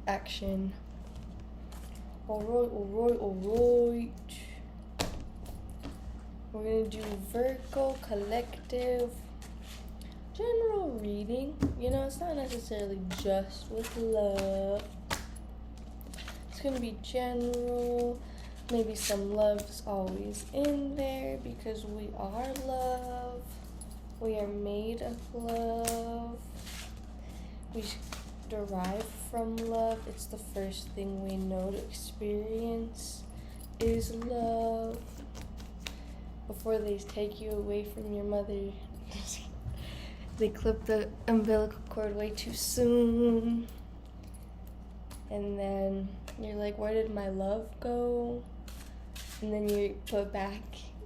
action. Alright. We're gonna do Virgo collective general reading. You know, it's not necessarily just with love. It's gonna be general. Maybe some love's always in there because we are love. We are made of love. We derive from love. It's the first thing we know to experience is love. Before they take you away from your mother, they clip the umbilical cord way too soon. And then you're like, where did my love go? And then you're put back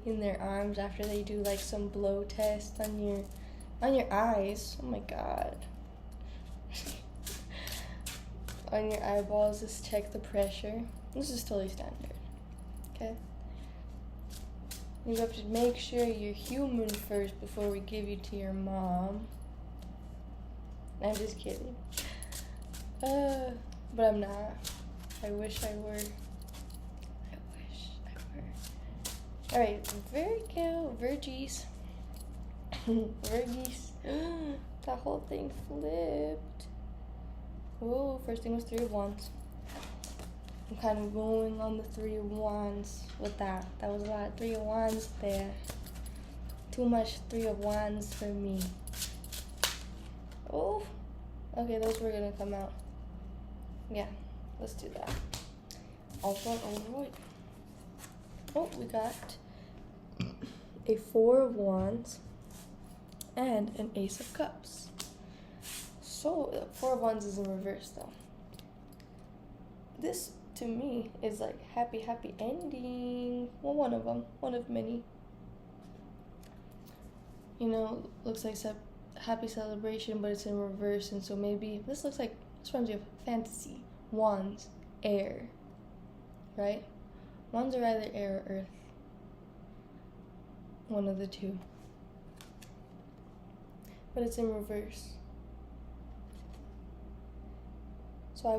in their arms after they do like some blow test on your eyes. Oh my god. On your eyeballs, just check the pressure. This is totally standard. Okay? You have to make sure you're human first before we give you to your mom. I'm just kidding. But I'm not. I wish I were. Alright, Virgo, Virgies. Virgies. That whole thing flipped. Oh, first thing was 3 of Wands. I'm kind of going on the 3 of Wands with that. That was a lot. 3 of Wands there. Too much 3 of Wands for me. Oh, okay, those were gonna come out. Yeah, let's do that. Alright. Oh, we got a 4 of Wands and an Ace of Cups. So, 4 of Wands is in reverse though. This, to me, is like happy ending. Well, one of them. One of many. You know, looks like happy celebration, but it's in reverse. And so maybe, this reminds me of fantasy. Wands, air. Right? Wands are either air or earth. One of the two. But it's in reverse. So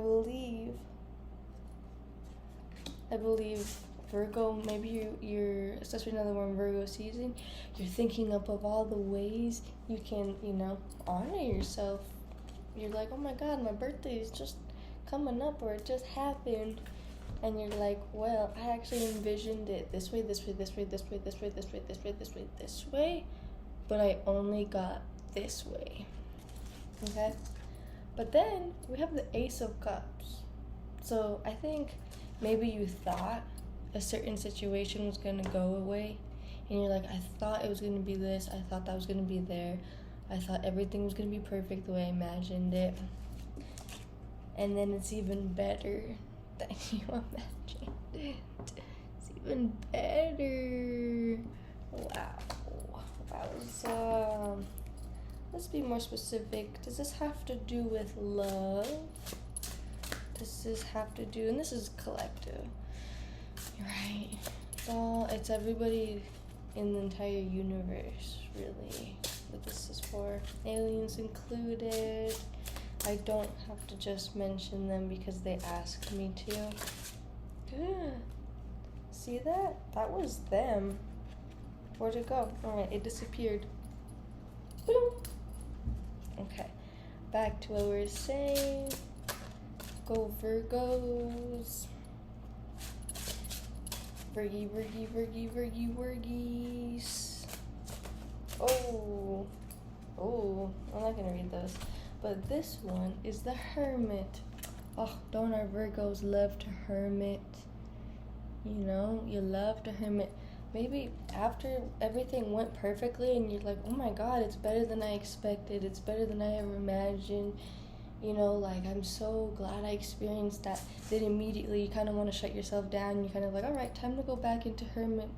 I believe Virgo, maybe you're especially another one Virgo season, you're thinking up of all the ways you can, honor yourself. You're like, oh my god, my birthday is just coming up, or it just happened. And you're like, well, I actually envisioned it this way, but I only got this way. Okay? But then we have the Ace of Cups. So I think maybe you thought a certain situation was going to go away. And you're like, I thought it was going to be this. I thought that was going to be there. I thought everything was going to be perfect the way I imagined it. And then it's even better than you imagined it. It's even better. Wow. So, let's be more specific. Does this have to do with love? Does this have to do, and this is collective, right? It's everybody in the entire universe, really, that this is for. Aliens included. I don't have to just mention them because they asked me to. See that? That was them. Where'd it go? Alright, it disappeared. Boom. Okay, back to what we were saying. Go Virgos. Virgies. Oh, I'm not gonna read those. But this one is the Hermit. Oh, don't our Virgos love to hermit? You love to hermit. Maybe after everything went perfectly and you're like, oh my god, it's better than I expected. It's better than I ever imagined. I'm so glad I experienced that. Then immediately you kind of want to shut yourself down. You're kind of like, all right, time to go back into hermit.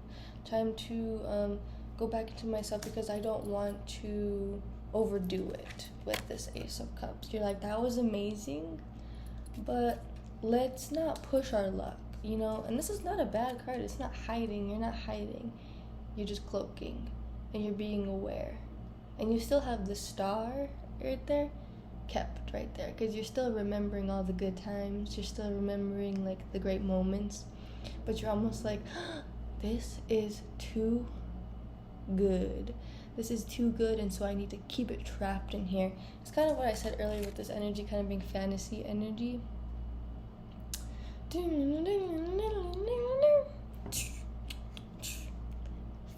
Time to go back into myself because I don't want to overdo it with this Ace of Cups. You're like, that was amazing, but let's not push our luck, and this is not a bad card. It's not hiding. You're not hiding. You're just cloaking and you're being aware, and you still have the star right there, kept right there, because you're still remembering all the good times, you're still remembering like the great moments, but you're almost like, this is too good. This is too good, and so I need to keep it trapped in here. It's kind of what I said earlier with this energy kind of being fantasy energy.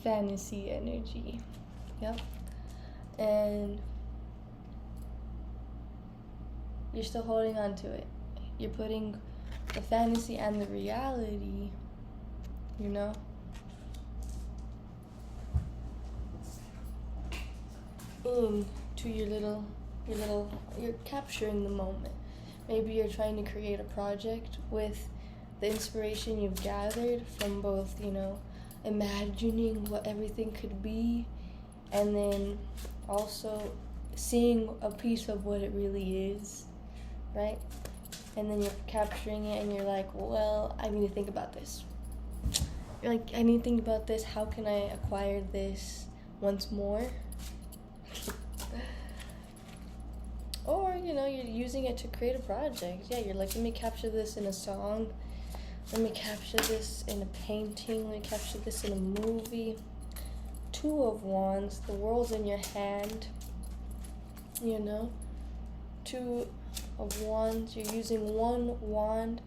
Fantasy energy. Yep. And you're still holding on to it. You're putting the fantasy and the reality, you know? Into you're capturing the moment. Maybe you're trying to create a project with the inspiration you've gathered from both, imagining what everything could be, and then also seeing a piece of what it really is, right? And then you're capturing it, and you're like, well, I need to think about this. You're like, I need to think about this. How can I acquire this once more? Or, you're using it to create a project. Yeah, you're like, let me capture this in a song. Let me capture this in a painting. Let me capture this in a movie. 2 of Wands. The world's in your hand. 2 of Wands. You're using 1 wand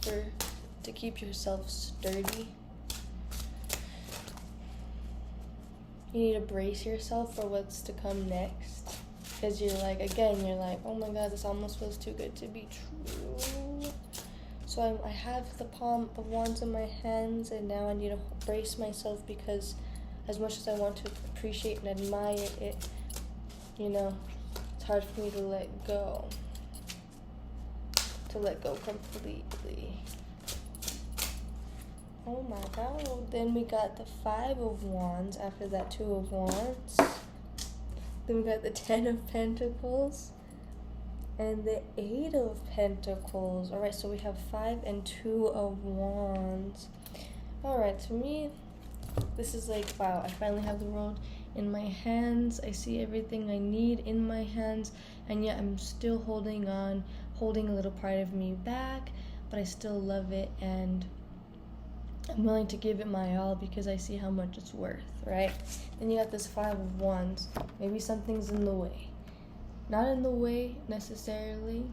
to keep yourself sturdy. You need to brace yourself for what's to come next. Because you're like, oh my god, this almost feels too good to be true. So I have the palm of Wands in my hands, and now I need to brace myself, because as much as I want to appreciate and admire it, it's hard for me to let go. To let go completely. Oh my god. Then we got the 5 of Wands. After that, 2 of Wands. Then we got the 10 of Pentacles. And the 8 of Pentacles. Alright, so we have 5 and 2 of Wands. Alright, to me, this is like, wow, I finally have the world in my hands. I see everything I need in my hands. And yet I'm still holding a little part of me back. But I still love it, and I'm willing to give it my all because I see how much it's worth, right? Then you got this 5 of Wands. Maybe something's in the way. Not in the way necessarily,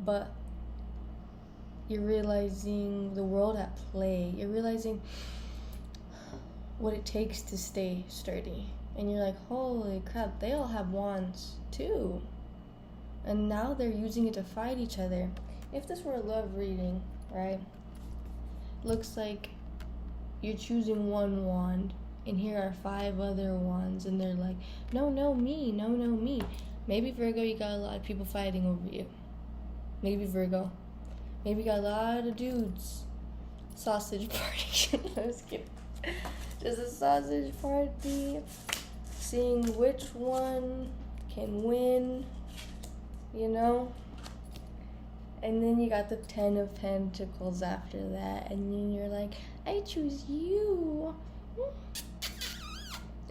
but you're realizing the world at play. You're realizing what it takes to stay sturdy. And you're like, holy crap, they all have wands too. And now they're using it to fight each other. If this were a love reading, right? Looks like you're choosing 1 wand, and here are 5 other wands, and they're like, no, me. Maybe Virgo, you got a lot of people fighting over you. Maybe Virgo. Maybe you got a lot of dudes. Sausage party. I was kidding. Just a sausage party. Seeing which one can win, And then you got the 10 of Pentacles after that, and then you're like, I choose you.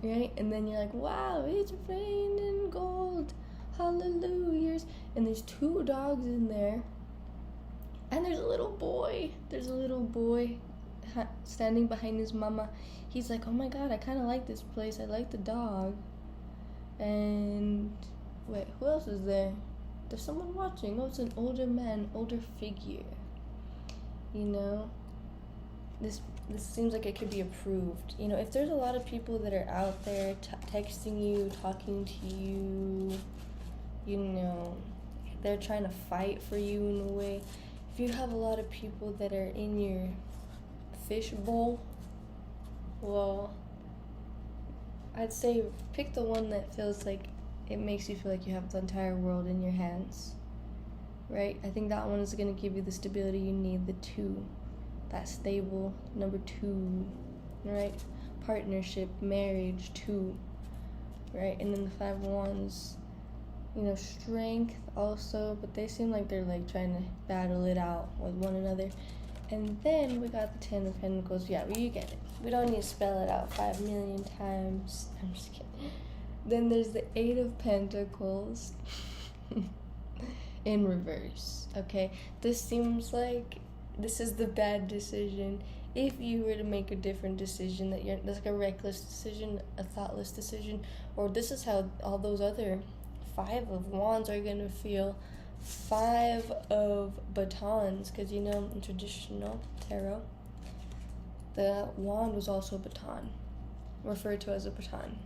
Right? And then you're like, wow, it's raining gold. Hallelujahs. And there's 2 dogs in there. And there's a little boy. Standing behind his mama. He's like, oh my god, I kind of like this place. I like the dog. And wait, who else is there? There's someone watching. Oh, it's an older man, older figure. This seems like it could be approved. If there's a lot of people that are out there texting you, talking to you, they're trying to fight for you in a way. If you have a lot of people that are in your fishbowl, well, I'd say pick the one that feels like it makes you feel like you have the entire world in your hands, right? I think that one is going to give you the stability you need, the 2, that stable number 2, right? Partnership, marriage, 2, right? And then the 5 of Wands, strength also, but they seem like they're like trying to battle it out with one another. And then we got the 10 of Pentacles. Yeah, you get it. We don't need to spell it out 5 million times. I'm just kidding. Then there's the 8 of Pentacles. in reverse. Okay, this seems like this is the bad decision. If you were to make a different decision, that's like a reckless decision, a thoughtless decision, or this is how all those other 5 of wands are gonna feel. 5 of batons, because in traditional tarot, the wand was also a baton, referred to as a baton.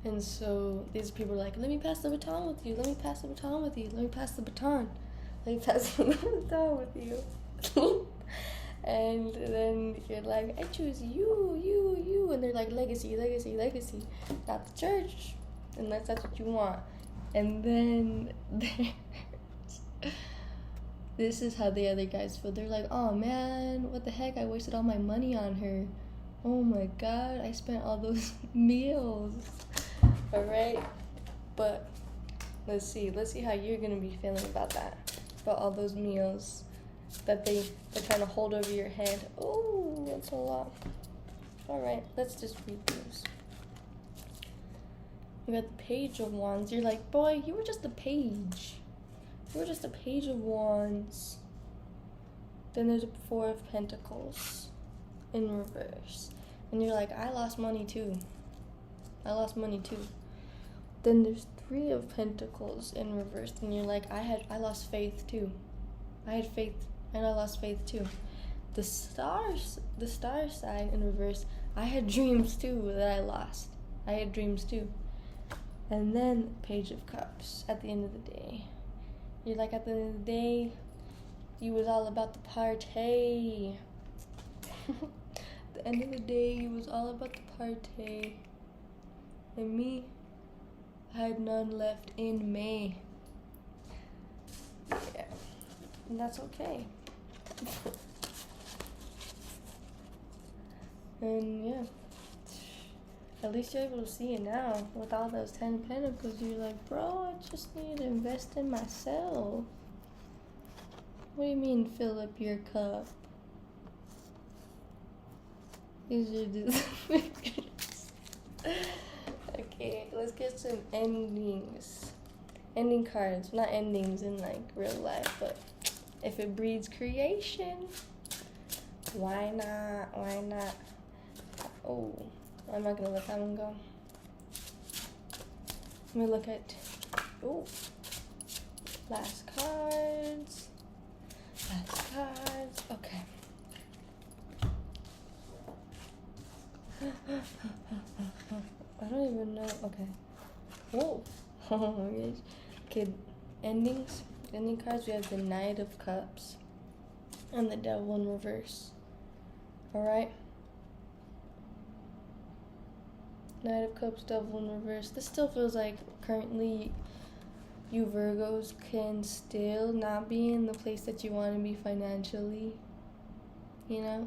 And so these people are like, let me pass the baton with you, let me pass the baton with you, let me pass the baton, let me pass the baton with you. And then you're like, I choose you. And they're like, legacy, not the church, unless that's what you want. And then this is how the other guys feel. They're like, oh man, what the heck, I wasted all my money on her. Oh my god, I spent all those meals. Alright, but let's see how you're gonna be feeling about that, about all those meals that they're trying to hold over your head. Oh, that's a lot. Alright, let's just read these. We got the Page of Wands. You're like, boy, you were just a page. You were just a Page of Wands. Then there's a 4 of Pentacles in reverse. And you're like, I lost money too. Then there's 3 of Pentacles in reverse. And you're like, I lost faith too. I had faith and I lost faith too. The star sign in reverse, I had dreams too that I lost. I had dreams too. And then Page of Cups at the end of the day. You're like, at the end of the day, you was all about the party. At the end of the day, you was all about the party. And me, I had none left in me. Yeah. And that's okay. And yeah, at least you're able to see it now with all those 10 pentacles. You're like, bro, I just need to invest in myself. What do you mean fill up your cup? These are just figures. Okay, let's get some endings. Ending cards, not endings in like real life, but if it breeds creation, why not? Oh, I'm not gonna let that one go. Let me look at, last cards, okay. I don't even know, okay. Whoa, oh my gosh. Okay, ending cards, we have the Knight of Cups and the Devil in reverse. Alright? Knight of Cups, Devil in reverse. This still feels like currently you Virgos can still not be in the place that you want to be financially, yeah,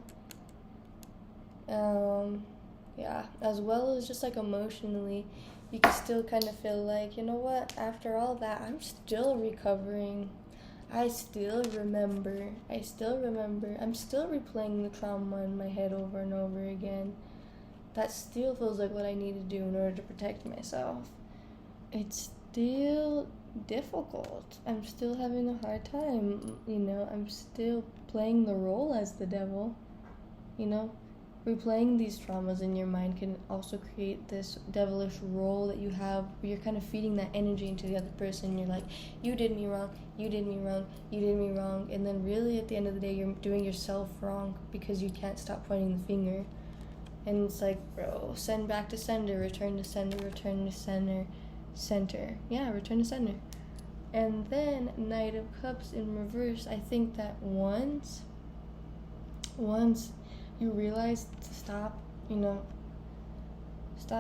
as well as just like emotionally, you can still kind of feel like, you know what, after all that, I'm still recovering. I still remember. I'm still replaying the trauma in my head over and over again. That still feels like what I need to do in order to protect myself. It's still difficult. I'm still having a hard time, I'm still playing the role as the devil, Replaying these traumas in your mind can also create this devilish role that you have where you're kind of feeding that energy into the other person. You're like, you did me wrong, and then really at the end of the day you're doing yourself wrong because you can't stop pointing the finger. And it's like, bro, send back to sender, return to sender, return to center. Yeah, return to sender. And then Knight of Cups in reverse, I think that once you realize to stop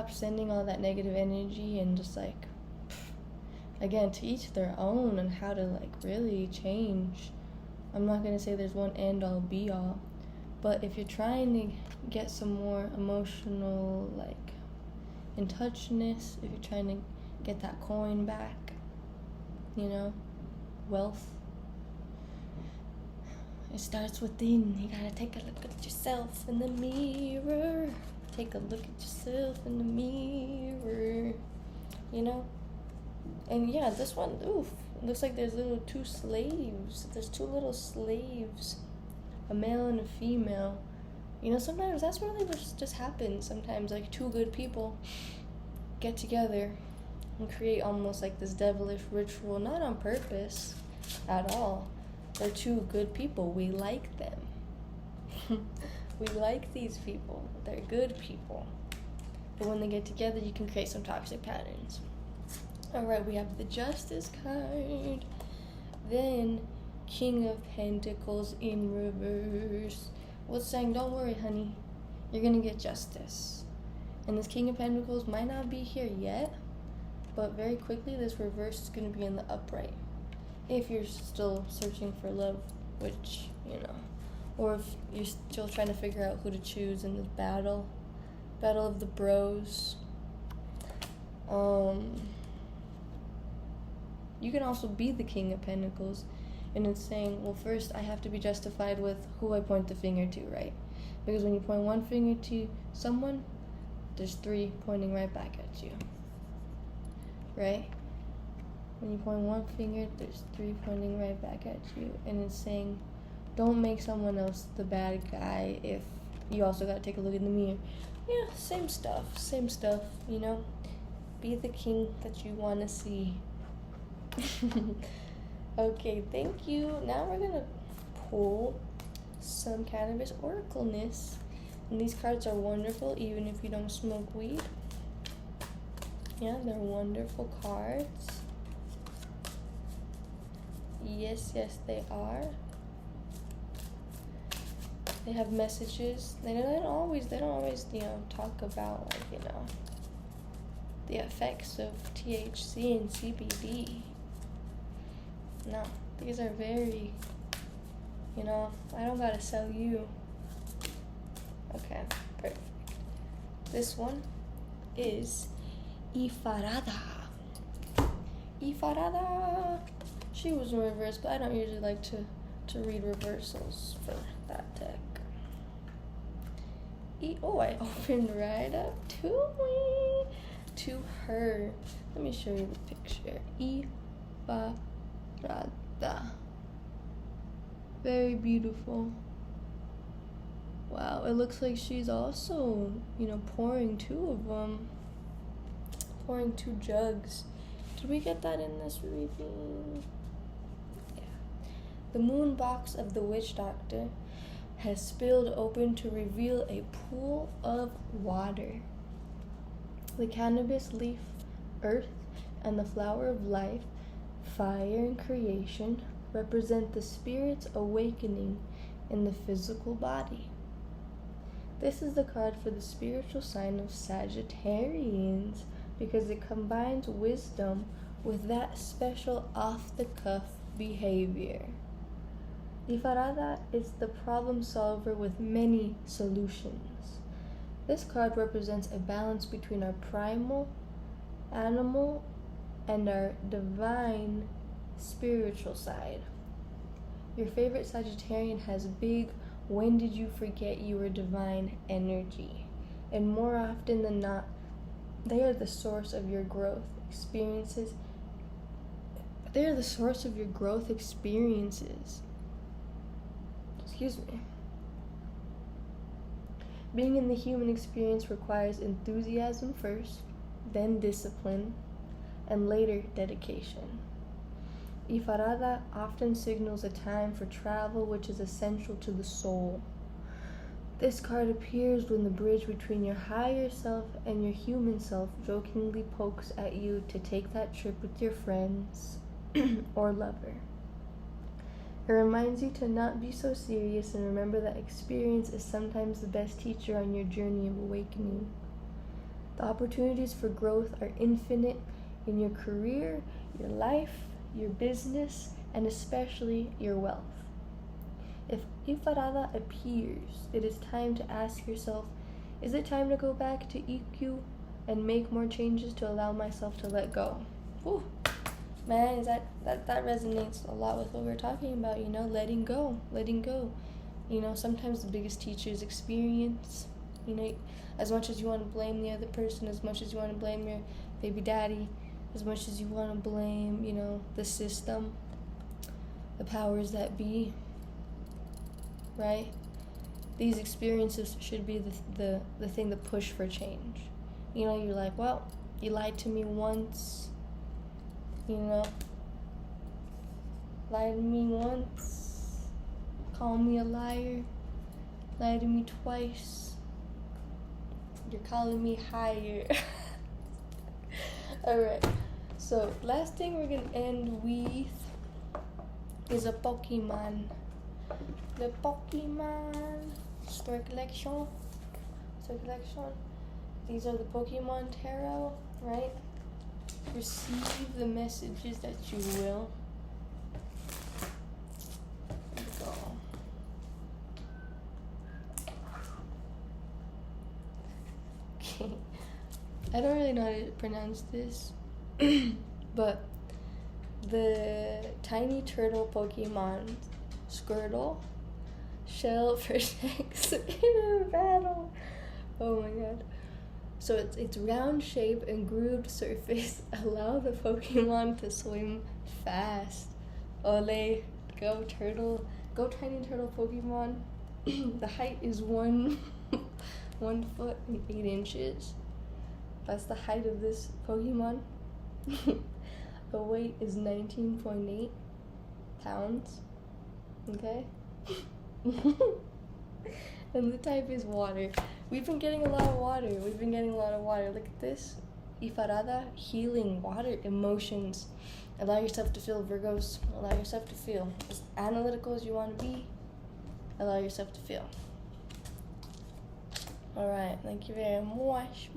sending all that negative energy and just like, again, to each their own and how to like really change. I'm not going to say there's one end all be all, but if you're trying to get some more emotional like in touchness, if you're trying to get that coin back, wealth, it starts within. You gotta take a look at yourself in the mirror. Take a look at yourself in the mirror. And yeah, this one, oof, looks like there's two slaves. There's two little slaves, a male and a female. You know, sometimes that's really what just happens. Sometimes, like, two good people get together and create almost like this devilish ritual, not on purpose at all. They're two good people. We like them. We like these people. They're good people. But when they get together, you can create some toxic patterns. Alright, we have the Justice card. Then King of Pentacles in reverse. What's saying, don't worry, honey. You're going to get justice. And this King of Pentacles might not be here yet, but very quickly this reverse is going to be in the upright. If you're still searching for love, which, you know, or if you're still trying to figure out who to choose in this battle of the bros. You can also be the King of Pentacles, and it's saying, well, first I have to be justified with who I point the finger to, right? Because when you point one finger to someone, there's three pointing right back at you, right? When you point one finger, there's three pointing right back at you, and it's saying, don't make someone else the bad guy if you also got to take a look in the mirror. Yeah, same stuff, you know? Be the king that you want to see. Okay, thank you. Now we're going to pull some cannabis oracleness. And these cards are wonderful even if you don't smoke weed. Yeah, they're wonderful cards. Yes, they are. They have messages. They don't always, you know, talk about, like, you know, the effects of THC and CBD. No, these are very, you know, I don't gotta sell you. Okay, perfect. This one is Ifarada. She was in reverse, but I don't usually like to read reversals for that deck. I opened right up to her. Let me show you the picture. Ifarada. Very beautiful. Wow, it looks like she's also, you know, pouring two jugs. Did we get that in this reading? Yeah. The moon box of the witch doctor has spilled open to reveal a pool of water. The cannabis leaf, earth, and the flower of life, fire and creation, represent the spirit's awakening in the physical body. This is the card for the spiritual sign of Sagittarians because it combines wisdom with that special off-the-cuff behavior. Ifarada is the problem solver with many solutions. This card represents a balance between our primal, animal, and our divine spiritual side. Your favorite Sagittarian has big, when did you forget you were divine energy? And more often than not, they are the source of your growth experiences. Excuse me. Being in the human experience requires enthusiasm first, then discipline, and later dedication. Ifarada often signals a time for travel which is essential to the soul. This card appears when the bridge between your higher self and your human self jokingly pokes at you to take that trip with your friends or lover. It reminds you to not be so serious and remember that experience is sometimes the best teacher on your journey of awakening. The opportunities for growth are infinite in your career, your life, your business, and especially your wealth. If Ifarada appears, it is time to ask yourself, is it time to go back to EQ and make more changes to allow myself to let go? Ooh, man, that resonates a lot with what we're talking about, you know, letting go. You know, sometimes the biggest teacher is experience. You know, as much as you want to blame the other person, as much as you want to blame your baby daddy, as much as you want to blame, you know, the system, the powers that be, right? These experiences should be the thing to push for change. You know, you're like, well, you lied to me once, you know, lied to me once, call me a liar, lied to me twice, you're calling me higher. Alright, so last thing we're gonna end with is a Pokemon. The Pokemon Store Collection. These are the Pokemon Tarot, right? Receive the messages that you will. There we go. Okay. I don't really know how to pronounce this, but the tiny turtle Pokemon Squirtle shell protects in a battle. Oh my god. So its round shape and grooved surface allow the Pokemon to swim fast. Ole, go turtle, go tiny turtle Pokemon. The height is 1 foot and 8 inches. That's the height of this Pokemon. The weight is 19.8 pounds. Okay? And the type is water. We've been getting a lot of water. Look at this. Ifarada, healing, water, emotions. Allow yourself to feel, Virgos. Allow yourself to feel. As analytical as you want to be, allow yourself to feel. Alright, thank you very much.